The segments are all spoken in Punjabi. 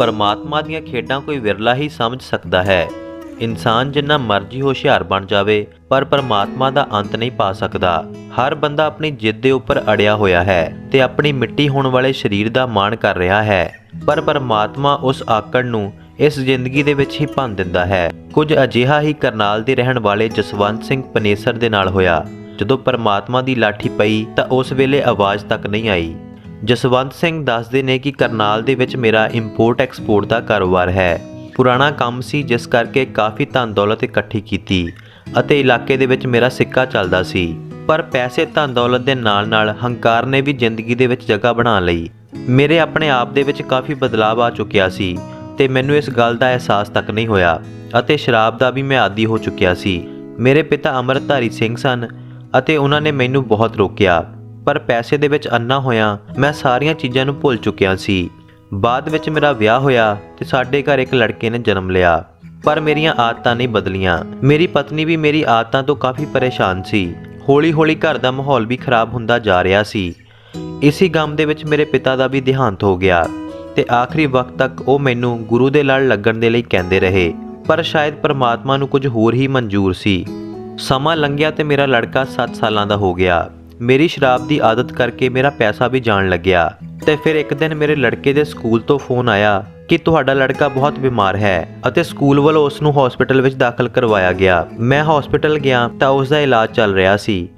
परमात्मा ਦੀਆਂ ਖੇਡਾਂ ਕੋਈ ਵਿਰਲਾ ਹੀ ਸਮਝ ਸਕਦਾ ਹੈ। ਇਨਸਾਨ ਜਿੰਨਾ ਮਰਜ਼ੀ ਹੁਸ਼ਿਆਰ ਬਣ ਜਾਵੇ ਪਰ ਪਰਮਾਤਮਾ ਦਾ ਅੰਤ ਨਹੀਂ ਪਾ ਸਕਦਾ। ਹਰ ਬੰਦਾ ਆਪਣੀ ਜਿੱਦ ਦੇ ਉੱਪਰ ਅੜਿਆ ਹੋਇਆ ਹੈ ਤੇ ਆਪਣੀ ਮਿੱਟੀ ਹੋਣ ਵਾਲੇ ਸਰੀਰ ਦਾ ਮਾਣ ਕਰ ਰਿਹਾ ਹੈ, ਪਰ ਪਰਮਾਤਮਾ ਉਸ ਆਕੜ ਨੂੰ ਇਸ ਜ਼ਿੰਦਗੀ ਦੇ ਵਿੱਚ ਹੀ ਭੰਨ ਦਿੰਦਾ ਹੈ। ਕੁਝ ਅਜਿਹਾ ਹੀ ਕਰਨਾਲ ਦੇ ਰਹਿਣ ਵਾਲੇ ਜਸਵੰਤ ਸਿੰਘ ਪਨੇਸਰ ਦੇ ਨਾਲ ਹੋਇਆ। ਜਦੋਂ ਪਰਮਾਤਮਾ ਦੀ ਲਾਠੀ ਪਈ ਤਾਂ ਉਸ ਵੇਲੇ ਆਵਾਜ਼ ਤੱਕ ਨਹੀਂ ਆਈ। ਜਸਵੰਤ ਸਿੰਘ ਦੱਸਦੇ ਨੇ ਕਿ ਕਰਨਾਲ ਦੇ ਵਿੱਚ ਮੇਰਾ ਇੰਪੋਰਟ ਐਕਸਪੋਰਟ ਦਾ ਕਾਰੋਬਾਰ ਹੈ। ਪੁਰਾਣਾ ਕੰਮ ਸੀ ਜਿਸ ਕਰਕੇ ਕਾਫੀ ਧਨ ਦੌਲਤ ਇਕੱਠੀ ਕੀਤੀ ਅਤੇ ਇਲਾਕੇ ਦੇ ਵਿੱਚ ਮੇਰਾ ਸਿੱਕਾ ਚੱਲਦਾ ਸੀ। ਪਰ ਪੈਸੇ ਧਨ ਦੌਲਤ ਦੇ ਨਾਲ ਨਾਲ ਹੰਕਾਰ ਨੇ ਵੀ ਜ਼ਿੰਦਗੀ ਦੇ ਵਿੱਚ ਜਗ੍ਹਾ ਬਣਾ ਲਈ। ਮੇਰੇ ਆਪਣੇ ਆਪ ਦੇ ਵਿੱਚ ਕਾਫੀ ਬਦਲਾਅ ਆ ਚੁੱਕਿਆ ਸੀ ਤੇ ਮੈਨੂੰ ਇਸ ਗੱਲ ਦਾ ਅਹਿਸਾਸ ਤੱਕ ਨਹੀਂ ਹੋਇਆ ਅਤੇ ਸ਼ਰਾਬ ਦਾ ਵੀ ਮੈਂ ਆਦੀ ਹੋ ਚੁੱਕਿਆ ਸੀ। ਮੇਰੇ ਪਿਤਾ ਅੰਮ੍ਰਿਤਧਾਰੀ ਸਿੰਘ ਸਨ ਅਤੇ ਉਹਨਾਂ ਨੇ ਮੈਨੂੰ ਬਹੁਤ ਰੋਕਿਆ, ਪਰ ਪੈਸੇ ਦੇ ਵਿੱਚ ਅੰਨਾ ਹੋਇਆ ਮੈਂ ਸਾਰੀਆਂ ਚੀਜ਼ਾਂ ਨੂੰ ਭੁੱਲ ਚੁੱਕਿਆ ਸੀ। ਬਾਅਦ ਵਿੱਚ ਮੇਰਾ ਵਿਆਹ ਹੋਇਆ ਤੇ ਸਾਡੇ ਘਰ ਇੱਕ ਲੜਕੇ ਨੇ ਜਨਮ ਲਿਆ, ਪਰ ਮੇਰੀਆਂ ਆਦਤਾਂ ਨਹੀਂ ਬਦਲੀਆਂ। ਮੇਰੀ ਪਤਨੀ ਵੀ ਮੇਰੀ ਆਦਤਾਂ ਤੋਂ ਕਾਫੀ ਪਰੇਸ਼ਾਨ ਸੀ। ਹੌਲੀ ਹੌਲੀ ਘਰ ਦਾ ਮਾਹੌਲ ਵੀ ਖਰਾਬ ਹੁੰਦਾ ਜਾ ਰਿਹਾ ਸੀ। ਇਸੇ ਗਮ ਦੇ ਵਿੱਚ ਮੇਰੇ ਪਿਤਾ ਦਾ ਵੀ ਦੇਹਾਂਤ ਹੋ ਗਿਆ ਤੇ ਆਖਰੀ ਵਕਤ ਤੱਕ ਉਹ ਮੈਨੂੰ ਗੁਰੂ ਦੇ ਲੜ ਲੱਗਣ ਦੇ ਲਈ ਕਹਿੰਦੇ ਰਹੇ, ਪਰ ਸ਼ਾਇਦ ਪਰਮਾਤਮਾ ਨੂੰ ਕੁਝ ਹੋਰ ਹੀ ਮਨਜ਼ੂਰ ਸੀ। ਸਮਾਂ ਲੰਘਿਆ ਤੇ ਮੇਰਾ ਲੜਕਾ 7 ਸਾਲਾਂ ਦਾ ਹੋ ਗਿਆ। ਮੇਰੀ ਸ਼ਰਾਬ ਦੀ ਆਦਤ ਕਰਕੇ ਮੇਰਾ ਪੈਸਾ ਵੀ ਜਾਣ ਲੱਗਿਆ ਤੇ ਫਿਰ ਇੱਕ ਦਿਨ ਮੇਰੇ ਲੜਕੇ ਦੇ ਸਕੂਲ ਤੋਂ ਫੋਨ ਆਇਆ ਕਿ ਤੁਹਾਡਾ ਲੜਕਾ ਬਹੁਤ ਬਿਮਾਰ ਹੈ ਅਤੇ ਸਕੂਲ ਵੱਲੋਂ ਉਸ ਨੂੰ ਹਸਪੀਟਲ ਵਿੱਚ ਦਾਖਲ ਕਰਵਾਇਆ ਗਿਆ। ਮੈਂ ਹਸਪੀਟਲ ਗਿਆ ਤਾਂ ਉਸ ਦਾ ਇਲਾਜ ਚੱਲ ਰਿਹਾ ਸੀ।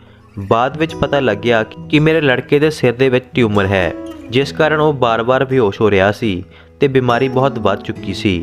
ਬਾਅਦ ਵਿੱਚ ਪਤਾ ਲੱਗਿਆ ਕਿ ਮੇਰੇ ਲੜਕੇ ਦੇ ਸਿਰ ਦੇ ਵਿੱਚ ਟਿਊਮਰ ਹੈ, ਜਿਸ ਕਾਰਨ ਉਹ ਬਾਰ-ਬਾਰ ਬੇਹੋਸ਼ ਹੋ ਰਿਹਾ ਸੀ ਤੇ ਬਿਮਾਰੀ ਬਹੁਤ ਵੱਧ ਚੁੱਕੀ ਸੀ।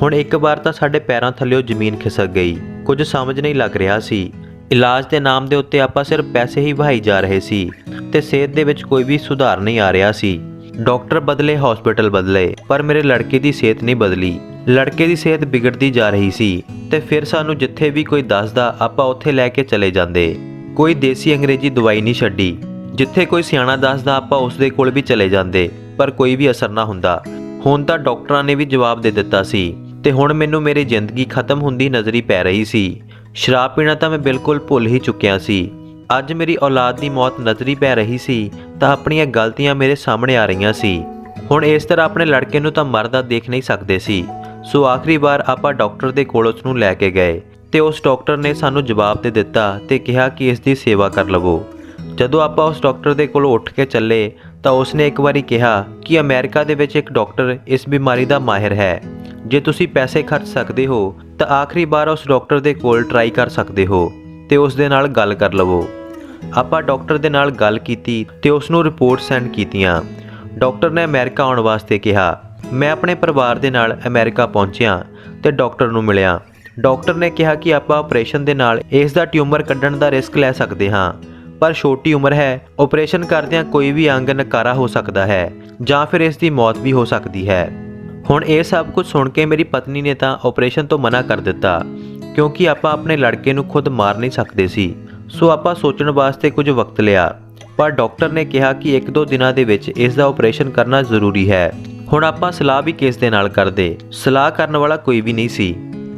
ਹੁਣ ਇੱਕ ਵਾਰ ਤਾਂ ਸਾਡੇ ਪੈਰਾਂ ਥੱਲਿਓਂ ਜ਼ਮੀਨ ਖਿਸਕ ਗਈ। ਕੁਝ ਸਮਝ ਨਹੀਂ ਲੱਗ ਰਿਹਾ ਸੀ। ਇਲਾਜ ਦੇ ਨਾਮ ਦੇ ਉੱਤੇ ਆਪਾਂ ਸਿਰਫ ਪੈਸੇ ਹੀ ਵਹਾਈ ਜਾ ਰਹੇ ਸੀ ਤੇ ਸਿਹਤ ਦੇ ਵਿੱਚ ਕੋਈ ਵੀ ਸੁਧਾਰ ਨਹੀਂ ਆ ਰਿਹਾ ਸੀ। ਡਾਕਟਰ ਬਦਲੇ, ਹਸਪੀਟਲ ਬਦਲੇ, ਪਰ ਮੇਰੇ ਲੜਕੇ ਦੀ ਸਿਹਤ ਨਹੀਂ ਬਦਲੀ। ਲੜਕੇ ਦੀ ਸਿਹਤ ਵਿਗੜਦੀ ਜਾ ਰਹੀ ਸੀ ਤੇ ਫਿਰ ਸਾਨੂੰ ਜਿੱਥੇ ਵੀ ਕੋਈ ਦੱਸਦਾ ਆਪਾਂ ਉੱਥੇ ਲੈ ਕੇ ਚਲੇ ਜਾਂਦੇ। ਕੋਈ ਦੇਸੀ ਅੰਗਰੇਜ਼ੀ ਦਵਾਈ ਨਹੀਂ ਛੱਡੀ। ਜਿੱਥੇ ਕੋਈ ਸਿਆਣਾ ਦੱਸਦਾ ਆਪਾਂ ਉਸ ਦੇ ਕੋਲ ਵੀ ਚਲੇ ਜਾਂਦੇ, ਪਰ ਕੋਈ ਵੀ ਅਸਰ ਨਾ ਹੁੰਦਾ। ਹੁਣ ਤਾਂ ਡਾਕਟਰਾਂ ਨੇ ਵੀ ਜਵਾਬ ਦੇ ਦਿੱਤਾ ਸੀ ਤੇ ਹੁਣ ਮੈਨੂੰ ਮੇਰੀ ਜ਼ਿੰਦਗੀ ਖਤਮ ਹੁੰਦੀ ਨਜ਼ਰੀ ਪੈ ਰਹੀ ਸੀ। ਸ਼ਰਾਬ ਪੀਣਾ ਤਾਂ ਮੈਂ ਬਿਲਕੁਲ ਭੁੱਲ ਹੀ ਚੁੱਕਿਆ ਸੀ। ਅੱਜ ਮੇਰੀ ਔਲਾਦ ਦੀ ਮੌਤ ਨਜ਼ਰੀ ਪੈ ਰਹੀ ਸੀ ਤਾਂ ਆਪਣੀਆਂ ਗਲਤੀਆਂ ਮੇਰੇ ਸਾਹਮਣੇ ਆ ਰਹੀਆਂ ਸੀ। ਹੁਣ ਇਸ ਤਰ੍ਹਾਂ ਆਪਣੇ ਲੜਕੇ ਨੂੰ ਤਾਂ ਮਰਦਾ ਦੇਖ ਨਹੀਂ ਸਕਦੇ ਸੀ। ਸੋ ਆਖਰੀ ਵਾਰ ਆਪਾਂ ਡਾਕਟਰ ਦੇ ਕੋਲ ਉਸ ਨੂੰ ਲੈ ਕੇ ਗਏ ਤੇ ਉਸ ਡਾਕਟਰ ਨੇ ਸਾਨੂੰ ਜਵਾਬ ਦੇ ਦਿੱਤਾ ਤੇ ਕਿਹਾ ਕਿ ਇਸ ਦੀ ਸੇਵਾ ਕਰ ਲਵੋ। ਜਦੋਂ ਆਪਾਂ ਉਸ ਡਾਕਟਰ ਦੇ ਕੋਲੋਂ ਉੱਠ ਕੇ ਚੱਲੇ ਤਾਂ ਉਸਨੇ ਇੱਕ ਵਾਰੀ ਕਿਹਾ ਕਿ ਅਮਰੀਕਾ ਦੇ ਵਿੱਚ ਇੱਕ ਡਾਕਟਰ ਇਸ ਬਿਮਾਰੀ ਦਾ ਮਾਹਿਰ ਹੈ। ਜੇ ਤੁਸੀਂ ਪੈਸੇ ਖਰਚ ਸਕਦੇ ਹੋ ਤਾਂ ਆਖਰੀ ਵਾਰ ਉਸ ਡਾਕਟਰ ਦੇ ਕੋਲ ਟਰਾਈ ਕਰ ਸਕਦੇ ਹੋ ਤੇ ਉਸ ਦੇ ਨਾਲ ਗੱਲ ਕਰ ਲਵੋ। ਆਪਾਂ ਡਾਕਟਰ ਦੇ ਨਾਲ ਗੱਲ ਕੀਤੀ ਤੇ ਉਸ ਨੂੰ ਰਿਪੋਰਟ ਸੈਂਡ ਕੀਤੀਆਂ। ਡਾਕਟਰ ਨੇ ਅਮਰੀਕਾ ਆਉਣ ਵਾਸਤੇ ਕਿਹਾ। ਮੈਂ ਆਪਣੇ ਪਰਿਵਾਰ ਦੇ ਨਾਲ ਅਮਰੀਕਾ ਪਹੁੰਚਿਆ ਤੇ ਡਾਕਟਰ ਨੂੰ ਮਿਲਿਆ। ਡਾਕਟਰ ਨੇ ਕਿਹਾ ਕਿ ਆਪਾਂ ਆਪਰੇਸ਼ਨ ਦੇ ਨਾਲ ਇਸ ਦਾ ਟਿਊਮਰ ਕੱਢਣ ਦਾ ਰਿਸਕ ਲੈ ਸਕਦੇ ਹਾਂ, ਪਰ ਛੋਟੀ ਉਮਰ ਹੈ। ਆਪਰੇਸ਼ਨ ਕਰਦਿਆਂ ਕੋਈ ਵੀ ਅੰਗ ਨਕਾਰਾ ਹੋ ਸਕਦਾ ਹੈ ਜਾਂ ਫਿਰ ਇਸ ਦੀ ਮੌਤ ਵੀ ਹੋ ਸਕਦੀ ਹੈ। ਹੁਣ ਇਹ ਸਭ ਕੁਝ ਸੁਣ ਕੇ ਮੇਰੀ ਪਤਨੀ ਨੇ ਤਾਂ ਆਪਰੇਸ਼ਨ ਤੋਂ ਮਨਾ ਕਰ ਦਿੱਤਾ, ਕਿਉਂਕਿ ਆਪਾਂ ਆਪਣੇ ਲੜਕੇ ਨੂੰ ਖੁਦ ਮਾਰ ਨਹੀਂ ਸਕਦੇ ਸੀ। ਸੋ ਆਪਾਂ ਸੋਚਣ ਵਾਸਤੇ ਕੁਝ ਵਕਤ ਲਿਆ, ਪਰ ਡਾਕਟਰ ਨੇ ਕਿਹਾ ਕਿ 1-2 ਦਿਨਾਂ ਦੇ ਵਿੱਚ ਇਸ ਦਾ ਆਪਰੇਸ਼ਨ ਕਰਨਾ ਜ਼ਰੂਰੀ ਹੈ। ਹੁਣ ਆਪਾਂ ਸਲਾਹ ਵੀ ਕਿਸ ਦੇ ਨਾਲ ਕਰਦੇ? ਸਲਾਹ ਕਰਨ ਵਾਲਾ ਕੋਈ ਵੀ ਨਹੀਂ ਸੀ।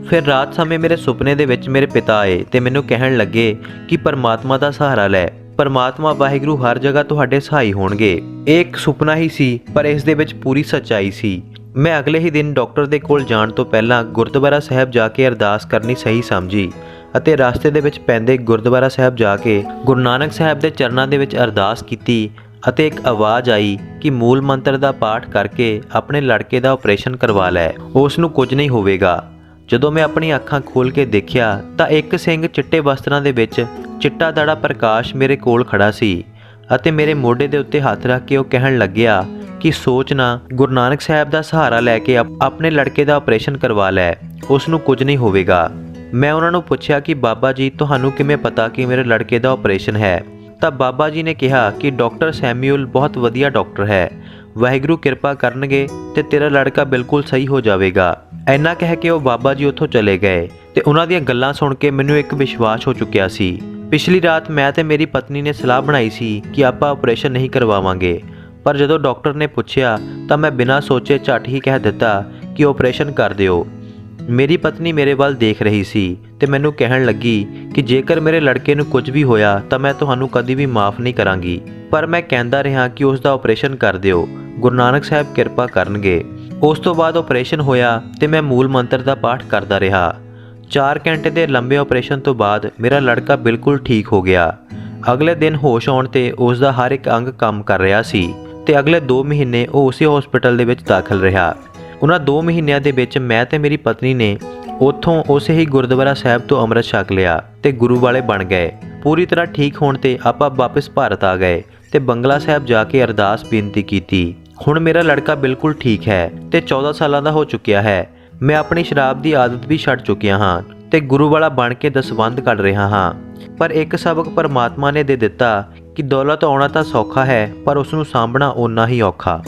ਫਿਰ ਰਾਤ ਸਮੇਂ ਮੇਰੇ ਸੁਪਨੇ ਦੇ ਵਿੱਚ ਮੇਰੇ ਪਿਤਾ ਆਏ ਤੇ ਮੈਨੂੰ ਕਹਿਣ ਲੱਗੇ ਕਿ ਪਰਮਾਤਮਾ ਦਾ ਸਹਾਰਾ ਲੈ। ਪਰਮਾਤਮਾ ਵਾਹਿਗੁਰੂ ਹਰ ਜਗ੍ਹਾ ਤੁਹਾਡੇ ਸਹਾਈ ਹੋਣਗੇ। ਇਹ ਇੱਕ ਸੁਪਨਾ ਹੀ ਸੀ, ਪਰ ਇਸ ਦੇ ਵਿੱਚ ਪੂਰੀ ਸੱਚਾਈ ਸੀ। ਮੈਂ ਅਗਲੇ ਹੀ ਦਿਨ ਡਾਕਟਰ ਦੇ ਕੋਲ ਜਾਣ ਤੋਂ ਪਹਿਲਾਂ ਗੁਰਦੁਆਰਾ ਸਾਹਿਬ ਜਾ ਕੇ ਅਰਦਾਸ ਕਰਨੀ ਸਹੀ ਸਮਝੀ ਅਤੇ ਰਸਤੇ ਦੇ ਵਿੱਚ ਪੈਂਦੇ ਗੁਰਦੁਆਰਾ ਸਾਹਿਬ ਜਾ ਕੇ ਗੁਰੂ ਨਾਨਕ ਸਾਹਿਬ ਦੇ ਚਰਨਾਂ ਦੇ ਵਿੱਚ ਅਰਦਾਸ ਕੀਤੀ ਅਤੇ ਇੱਕ ਆਵਾਜ਼ ਆਈ ਕਿ ਮੂਲ ਮੰਤਰ ਦਾ ਪਾਠ ਕਰਕੇ ਆਪਣੇ ਲੜਕੇ ਦਾ ਆਪਰੇਸ਼ਨ ਕਰਵਾ ਲੈ, ਉਸ ਨੂੰ ਕੁਝ ਨਹੀਂ ਹੋਵੇਗਾ। ਜਦੋਂ ਮੈਂ ਆਪਣੀਆਂ ਅੱਖਾਂ ਖੋਲ੍ਹ ਕੇ ਦੇਖਿਆ ਤਾਂ ਇੱਕ ਸਿੰਘ ਚਿੱਟੇ ਵਸਤਰਾਂ ਦੇ ਵਿੱਚ ਚਿੱਟਾ ਦਾੜਾ ਪ੍ਰਕਾਸ਼ ਮੇਰੇ ਕੋਲ ਖੜਾ ਸੀ ਅਤੇ ਮੇਰੇ ਮੋਢੇ ਦੇ ਉੱਤੇ ਹੱਥ ਰੱਖ ਕੇ ਉਹ ਕਹਿਣ ਲੱਗਿਆ ਕਿ ਸੋਚ ਨਾ, ਗੁਰੂ ਨਾਨਕ ਸਾਹਿਬ ਦਾ ਸਹਾਰਾ ਲੈ ਕੇ ਆਪਣੇ ਲੜਕੇ ਦਾ ਆਪਰੇਸ਼ਨ ਕਰਵਾ ਲੈ, ਉਸ ਨੂੰ ਕੁਝ ਨਹੀਂ ਹੋਵੇਗਾ। ਮੈਂ ਉਹਨਾਂ ਨੂੰ ਪੁੱਛਿਆ ਕਿ ਬਾਬਾ ਜੀ ਤੁਹਾਨੂੰ ਕਿਵੇਂ ਪਤਾ ਕਿ ਮੇਰੇ ਲੜਕੇ ਦਾ ਆਪਰੇਸ਼ਨ ਹੈ? ਤਾਂ ਬਾਬਾ ਜੀ ਨੇ ਕਿਹਾ ਕਿ ਡਾਕਟਰ ਸੈਮੂਅਲ ਬਹੁਤ ਵਧੀਆ ਡਾਕਟਰ ਹੈ, ਵਾਹਿਗੁਰੂ ਕਿਰਪਾ ਕਰਨਗੇ ਤੇ ਤੇਰਾ ਲੜਕਾ ਬਿਲਕੁਲ ਸਹੀ ਹੋ ਜਾਵੇਗਾ। ਇੰਨਾ ਕਹਿ ਕੇ ਉਹ ਬਾਬਾ ਜੀ ਉੱਥੋਂ ਚਲੇ ਗਏ ਤੇ ਉਹਨਾਂ ਦੀਆਂ ਗੱਲਾਂ ਸੁਣ ਕੇ ਮੈਨੂੰ ਇੱਕ ਵਿਸ਼ਵਾਸ ਹੋ ਚੁੱਕਿਆ ਸੀ। ਪਿਛਲੀ ਰਾਤ ਮੈਂ ਤੇ ਮੇਰੀ ਪਤਨੀ ਨੇ ਸਲਾਹ ਬਣਾਈ ਸੀ ਕਿ ਆਪਾਂ ਆਪਰੇਸ਼ਨ ਨਹੀਂ ਕਰਵਾਵਾਂਗੇ, ਪਰ ਜਦੋਂ ਡਾਕਟਰ ਨੇ ਪੁੱਛਿਆ ਤਾਂ ਮੈਂ ਬਿਨਾਂ ਸੋਚੇ ਝੱਟ ਹੀ ਕਹਿ ਦਿੱਤਾ ਕਿ ਆਪਰੇਸ਼ਨ ਕਰ ਦਿਓ। ਮੇਰੀ ਪਤਨੀ ਮੇਰੇ ਵੱਲ ਦੇਖ ਰਹੀ ਸੀ ਤੇ ਮੈਨੂੰ ਕਹਿਣ ਲੱਗੀ ਕਿ ਜੇਕਰ ਮੇਰੇ ਲੜਕੇ ਨੂੰ ਕੁਝ ਵੀ ਹੋਇਆ ਤਾਂ ਮੈਂ ਤੁਹਾਨੂੰ ਕਦੀ ਵੀ ਮਾफ़ ਨਹੀਂ ਕਰਾਂਗੀ। ਪਰ ਮੈਂ ਕਹਿੰਦਾ ਰਿਹਾ ਕਿ ਉਸ ਦਾ ਆਪਰੇਸ਼ਨ ਕਰ ਦਿਓ, ਗੁਰੂ ਨਾਨਕ ਸਾਹਿਬ ਕਿਰਪਾ ਕਰਨਗੇ। ਉਸ ਤੋਂ ਬਾਅਦ ਆਪਰੇਸ਼ਨ ਹੋਇਆ ਤੇ ਮੈਂ ਮੂਲ ਮੰਤਰ ਦਾ ਪਾਠ ਕਰਦਾ ਰਿਹਾ। 4 ਘੰਟੇ ਦੇ ਲੰਬੇ ਆਪਰੇਸ਼ਨ ਤੋਂ ਬਾਅਦ ਮੇਰਾ ਲੜਕਾ ਬਿਲਕੁਲ ਠੀਕ ਹੋ ਗਿਆ। ਅਗਲੇ ਦਿਨ ਹੋਸ਼ ਆਉਣ ਤੇ ਉਸ ਦਾ ਹਰ ਇੱਕ ਅੰਗ ਕੰਮ ਕਰ ਰਿਹਾ ਸੀ ਤੇ ਅਗਲੇ 2 ਮਹੀਨੇ ਉਹ ਉਸੇ ਹਸਪੀਟਲ ਦੇ ਵਿੱਚ ਦਾਖਲ ਰਿਹਾ। ਉਹਨਾਂ 2 ਮਹੀਨਿਆਂ ਦੇ ਵਿੱਚ ਮੈਂ ਤੇ ਮੇਰੀ ਪਤਨੀ ਨੇ ਉੱਥੋਂ ਉਸੇ ਹੀ ਗੁਰਦੁਆਰਾ ਸਾਹਿਬ ਤੋਂ ਅੰਮ੍ਰਿਤ ਛਕ ਲਿਆ ਤੇ ਗੁਰੂ ਵਾਲੇ ਬਣ ਗਏ। ਪੂਰੀ ਤਰ੍ਹਾਂ ਠੀਕ ਹੋਣ ਤੇ ਆਪਾਂ ਵਾਪਸ ਭਾਰਤ ਆ ਗਏ ਤੇ ਬੰਗਲਾ ਸਾਹਿਬ ਜਾ ਕੇ ਅਰਦਾਸ ਬੇਨਤੀ ਕੀਤੀ। ਹੁਣ ਮੇਰਾ ਲੜਕਾ ਬਿਲਕੁਲ ਠੀਕ ਹੈ ਤੇ 14 ਸਾਲਾਂ ਦਾ ਹੋ ਚੁੱਕਿਆ ਹੈ। ਮੈਂ ਆਪਣੀ ਸ਼ਰਾਬ ਦੀ ਆਦਤ ਵੀ ਛੱਡ ਚੁੱਕਿਆ ਹਾਂ ਤੇ ਗੁਰੂ ਵਾਲਾ ਬਣ ਕੇ ਦਸਵੰਧ ਕੱਢ ਰਿਹਾ ਹਾਂ। ਪਰ ਇੱਕ ਸਬਕ ਪਰਮਾਤਮਾ ਨੇ ਦੇ ਦਿੱਤਾ ਕਿ ਦੌਲਤ ਆਉਣਾ ਤਾਂ ਸੌਖਾ ਹੈ ਪਰ ਉਸ ਨੂੰ ਸਾਂਭਣਾ ਓਨਾ ਹੀ ਔਖਾ।